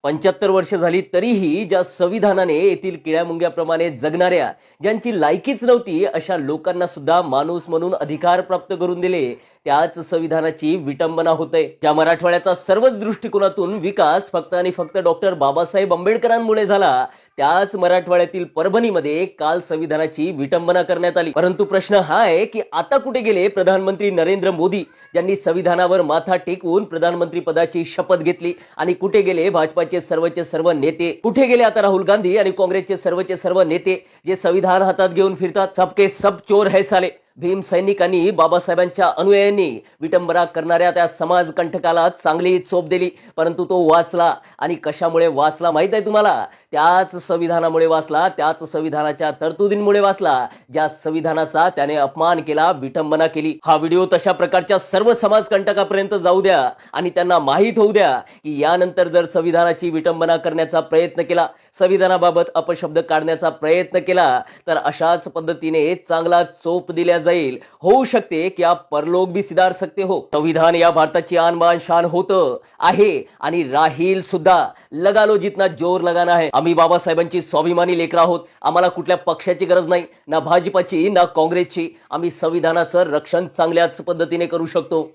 75 वर्ष झाली तरीही ज्या संविधानाने येथील किड्यामुंग्याप्रमाणे जगणाऱ्या, ज्यांची लायकीच नव्हती अशा लोकांना सुद्धा माणूस म्हणून अधिकार प्राप्त करून दिले, त्याच संविधानाची विटंबना होते। ज्या मराठवाड्याचा सर्वच दृष्टिकोनातून विकास फक्त आणि फक्त डॉक्टर बाबासाहेब आंबेडकरांमुळे झाला, त्याच मराठवाड्यातील परभणीमध्ये काल संविधानाची विटंबना करण्यात आली। परंतु प्रश्न हा आहे की आता कुठे गेले प्रधानमंत्री नरेंद्र मोदी, ज्यांनी संविधानावर माथा टेकून प्रधानमंत्री पदाची शपथ घेतली, आणि कुठे गेले भाजपाचे सर्वचे सर्व नेते? कुठे गेले आता राहुल गांधी आणि काँग्रेसचे सर्वचे सर्व नेते, जे संविधान हातात घेऊन फिरतात? सबके सब चोर है साले। भीम सैनिकांनी, बाबासाहेबांच्या अनुयायांनी विटंबना करणाऱ्या त्या समाज कंटकाला चांगली चोप दिली, परंतु तो वाचला। आणि कशामुळे वाचला माहित आहे तुम्हाला? त्याच संविधानामुळे वाचला, त्याच संविधानाच्या तरतुदींमुळे वाचला, ज्या संविधानाचा त्याने अपमान केला, विटंबना केली। हा व्हिडिओ तशा प्रकारच्या सर्व समाज कंटकापर्यंत जाऊ द्या आणि त्यांना माहीत होऊ द्या की यानंतर जर संविधानाची विटंबना करण्याचा प्रयत्न केला, संविधानाबाबत अपशब्द काढण्याचा प्रयत्न केला, तर अशाच पद्धतीने चांगला चोप दिल्या जाईल। होऊ शकते की आप परलोक भी सिधार सकते हो। संविधान या भारताची आन बान शान होतं आहे आणि राहील सुद्धा। लगा लो जितना जोर लगाना है। आम्ही बाबासाहेबांची स्वाभिमानी लेकरं आहोत। आम्हाला कुठल्या पक्षाची गरज नाही, ना भाजपाची ना काँग्रेसची। आम्ही संविधानाचं रक्षण चांगल्याच पद्धतीने करू शकतो।